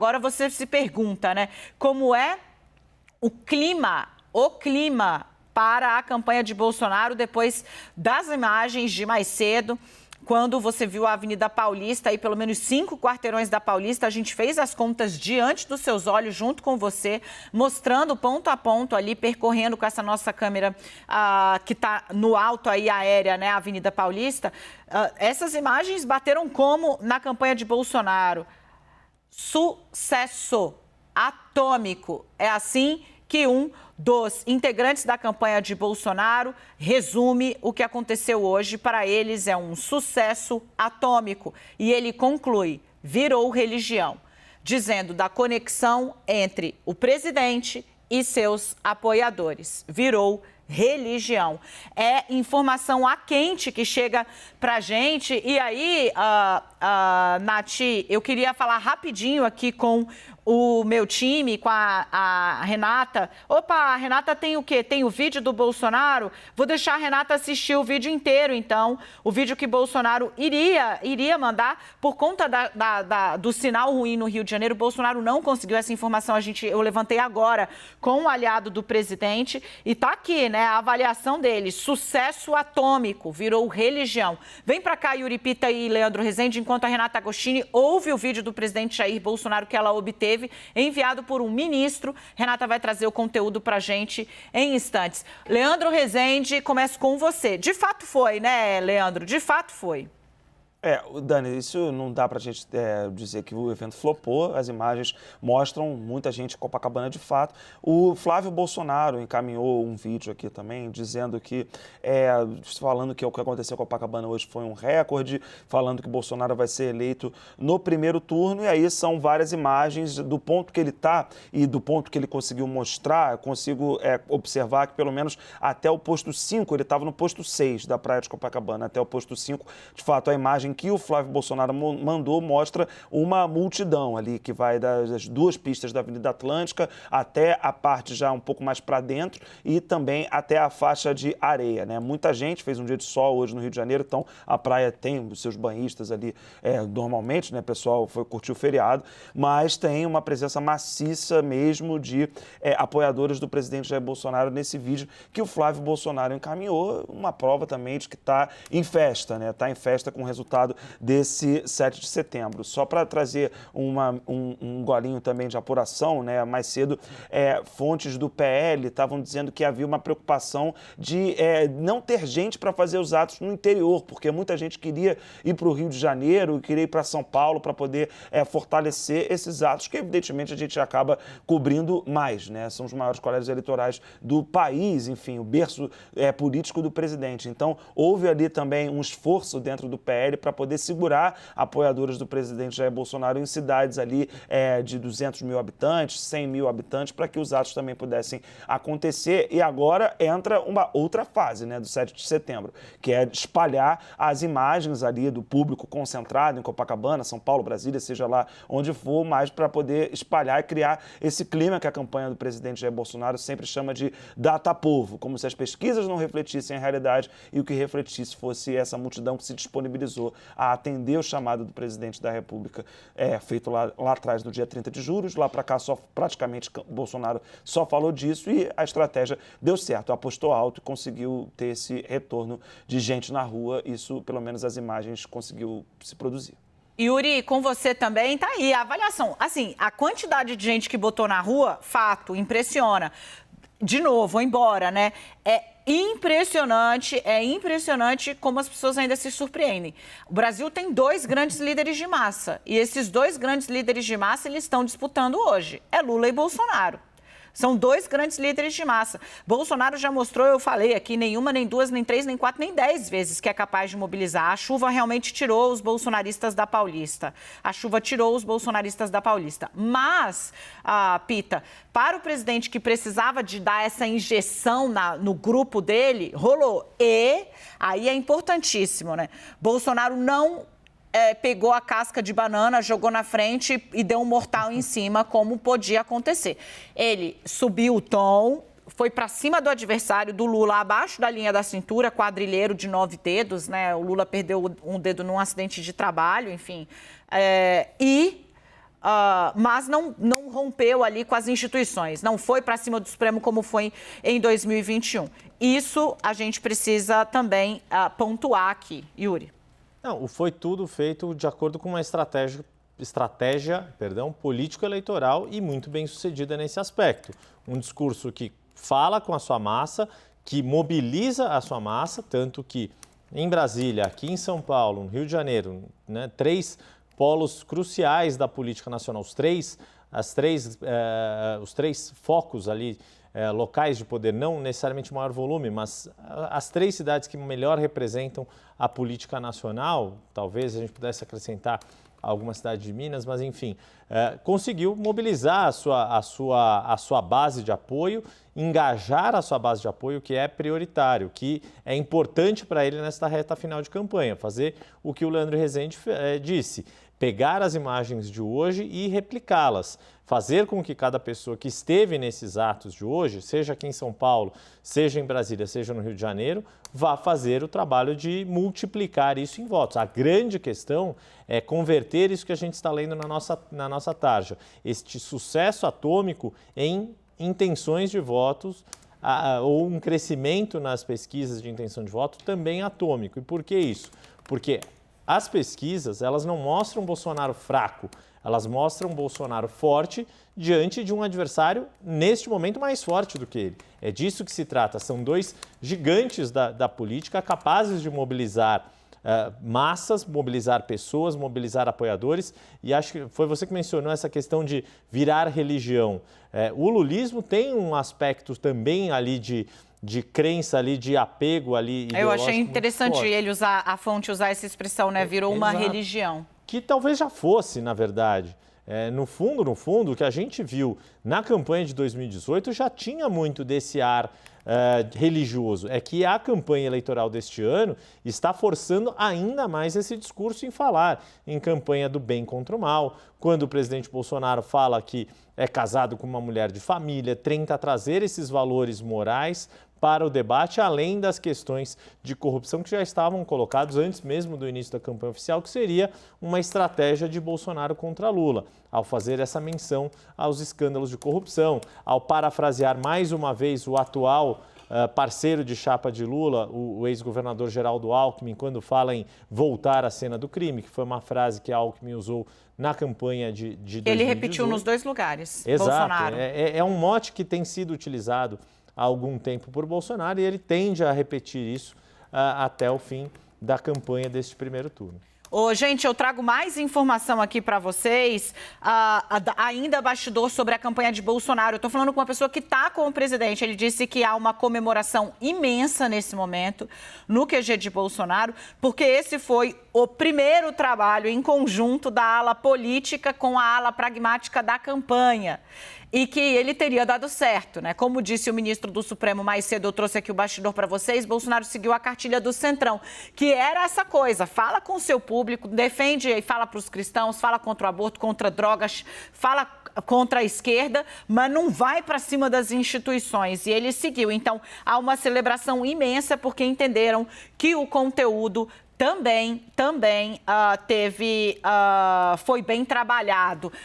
Agora você se pergunta, né, como é o clima para a campanha de Bolsonaro depois das imagens de mais cedo, quando você viu a Avenida Paulista, e pelo menos 5 quarteirões da Paulista, a gente fez as contas diante dos seus olhos, junto com você, mostrando ponto a ponto ali, percorrendo com essa nossa câmera que está no alto aí, aérea, né, a Avenida Paulista. Essas imagens bateram como na campanha de Bolsonaro? Sucesso atômico. É assim que um dos integrantes da campanha de Bolsonaro resume o que aconteceu hoje. Para eles é um sucesso atômico. E ele conclui: virou religião, dizendo da conexão entre o presidente e seus apoiadores. Virou religião. É informação a quente que chega pra gente. E aí, Nath, eu queria falar rapidinho aqui com o meu time, com a Renata. Opa, a Renata tem o quê? Tem o vídeo do Bolsonaro? Vou deixar a Renata assistir o vídeo inteiro, então. O vídeo que Bolsonaro iria mandar por conta do sinal ruim no Rio de Janeiro. Bolsonaro não conseguiu essa informação. Eu levantei agora com o aliado do presidente e tá aqui, né? A avaliação dele: sucesso atômico, virou religião. Vem pra cá, Yuri Pita e Leandro Rezende, enquanto a Renata Agostini ouve o vídeo do presidente Jair Bolsonaro que ela obteve, enviado por um ministro. Renata vai trazer o conteúdo pra gente em instantes. Leandro Rezende, começo com você. De fato foi, né, Leandro? De fato foi. Dani, isso não dá pra gente dizer que o evento flopou. As imagens mostram muita gente em Copacabana de fato. O Flávio Bolsonaro encaminhou um vídeo aqui também, dizendo que, falando que o que aconteceu em Copacabana hoje foi um recorde, falando que Bolsonaro vai ser eleito no primeiro turno. E aí são várias imagens do ponto que ele está e do ponto que ele conseguiu mostrar. Eu consigo observar que pelo menos até o posto 5, ele estava no posto 6 da praia de Copacabana, até o posto 5, de fato a imagem que o Flávio Bolsonaro mandou mostra uma multidão ali que vai das 2 pistas da Avenida Atlântica até a parte já um pouco mais para dentro e também até a faixa de areia, né? Muita gente, fez um dia de sol hoje no Rio de Janeiro, então a praia tem os seus banhistas ali normalmente, né? O pessoal foi curtir o feriado, mas tem uma presença maciça mesmo de apoiadores do presidente Jair Bolsonaro nesse vídeo que o Flávio Bolsonaro encaminhou, uma prova também de que está em festa, né? Está em festa com o resultado desse 7 de setembro. Só para trazer um golinho também de apuração, né? Mais cedo, fontes do PL estavam dizendo que havia uma preocupação de não ter gente para fazer os atos no interior, porque muita gente queria ir para o Rio de Janeiro, queria ir para São Paulo para poder fortalecer esses atos, que evidentemente a gente acaba cobrindo mais, né? São os maiores colégios eleitorais do país, enfim, o berço político do presidente. Então, houve ali também um esforço dentro do PL para poder segurar apoiadores do presidente Jair Bolsonaro em cidades ali de 200 mil habitantes, 100 mil habitantes, para que os atos também pudessem acontecer. E agora entra uma outra fase, né, do 7 de setembro, que é espalhar as imagens ali do público concentrado em Copacabana, São Paulo, Brasília, seja lá onde for, mas para poder espalhar e criar esse clima que a campanha do presidente Jair Bolsonaro sempre chama de data-povo, como se as pesquisas não refletissem a realidade e o que refletisse fosse essa multidão que se disponibilizou a atender o chamado do presidente da República, feito lá atrás, no dia 30 de julho. Lá para cá, praticamente, Bolsonaro só falou disso e a estratégia deu certo. Apostou alto e conseguiu ter esse retorno de gente na rua. Isso, pelo menos, as imagens conseguiu se produzir. Yuri, com você também, tá aí a avaliação. Assim, a quantidade de gente que botou na rua, fato, impressiona. De novo, vou embora, né? É impressionante como as pessoas ainda se surpreendem. O Brasil tem 2 grandes líderes de massa. E esses 2 grandes líderes de massa, eles estão disputando hoje. É Lula e Bolsonaro. São 2 grandes líderes de massa. Bolsonaro já mostrou, eu falei aqui, nenhuma, nem 2, nem 3, nem 4, nem 10 vezes que é capaz de mobilizar. A chuva realmente tirou os bolsonaristas da Paulista. Mas, Pita, para o presidente que precisava de dar essa injeção no grupo dele, rolou. E aí é importantíssimo, né? Bolsonaro não pegou a casca de banana, jogou na frente e deu um mortal em cima, como podia acontecer. Ele subiu o tom, foi para cima do adversário, do Lula, abaixo da linha da cintura, quadrilheiro de 9 dedos, né? O Lula perdeu um dedo num acidente de trabalho, enfim. E mas não rompeu ali com as instituições, não foi para cima do Supremo como foi em 2021. Isso a gente precisa também pontuar aqui, Yuri. Não, foi tudo feito de acordo com uma estratégia político-eleitoral e muito bem sucedida nesse aspecto. Um discurso que fala com a sua massa, que mobiliza a sua massa, tanto que em Brasília, aqui em São Paulo, no Rio de Janeiro, né, 3 polos cruciais da política nacional, os três focos ali, locais de poder, não necessariamente maior volume, mas as 3 cidades que melhor representam a política nacional, talvez a gente pudesse acrescentar alguma cidade de Minas, mas enfim, conseguiu mobilizar a sua base de apoio, engajar a sua base de apoio, que é prioritário, que é importante para ele nesta reta final de campanha, fazer o que o Leandro Rezende disse, pegar as imagens de hoje e replicá-las, fazer com que cada pessoa que esteve nesses atos de hoje, seja aqui em São Paulo, seja em Brasília, seja no Rio de Janeiro, vá fazer o trabalho de multiplicar isso em votos. A grande questão é converter isso que a gente está lendo na nossa tarja, este sucesso atômico em intenções de votos ou um crescimento nas pesquisas de intenção de voto também atômico. E por que isso? Porque as pesquisas, elas não mostram Bolsonaro fraco, elas mostram Bolsonaro forte diante de um adversário, neste momento, mais forte do que ele. É disso que se trata. São 2 gigantes da política capazes de mobilizar massas, mobilizar pessoas, mobilizar apoiadores. E acho que foi você que mencionou essa questão de virar religião. O lulismo tem um aspecto também ali de crença ali, de apego ali. Eu achei interessante ele usar essa expressão, né? Virou uma religião. Que talvez já fosse, na verdade. No fundo, o que a gente viu na campanha de 2018 já tinha muito desse ar religioso. É que a campanha eleitoral deste ano está forçando ainda mais esse discurso em falar em campanha do bem contra o mal. Quando o presidente Bolsonaro fala que é casado com uma mulher de família, tenta trazer esses valores morais para o debate, além das questões de corrupção que já estavam colocados antes mesmo do início da campanha oficial, que seria uma estratégia de Bolsonaro contra Lula, ao fazer essa menção aos escândalos de corrupção, ao parafrasear mais uma vez o atual parceiro de chapa de Lula, o ex-governador Geraldo Alckmin, quando fala em voltar à cena do crime, que foi uma frase que Alckmin usou na campanha de 2018. Ele repetiu nos 2 lugares, Exato, Bolsonaro. É um mote que tem sido utilizado há algum tempo por Bolsonaro e ele tende a repetir isso até o fim da campanha deste primeiro turno. Gente, eu trago mais informação aqui para vocês, ainda bastidor sobre a campanha de Bolsonaro. Eu estou falando com uma pessoa que está com o presidente. Ele disse que há uma comemoração imensa nesse momento no QG de Bolsonaro, porque esse foi o primeiro trabalho em conjunto da ala política com a ala pragmática da campanha. E que ele teria dado certo, né? Como disse o ministro do Supremo mais cedo, eu trouxe aqui o bastidor para vocês, Bolsonaro seguiu a cartilha do Centrão, que era essa coisa, fala com o seu público, defende e fala para os cristãos, fala contra o aborto, contra drogas, fala contra a esquerda, mas não vai para cima das instituições. E ele seguiu. Então, há uma celebração imensa porque entenderam que o conteúdo também foi bem trabalhado.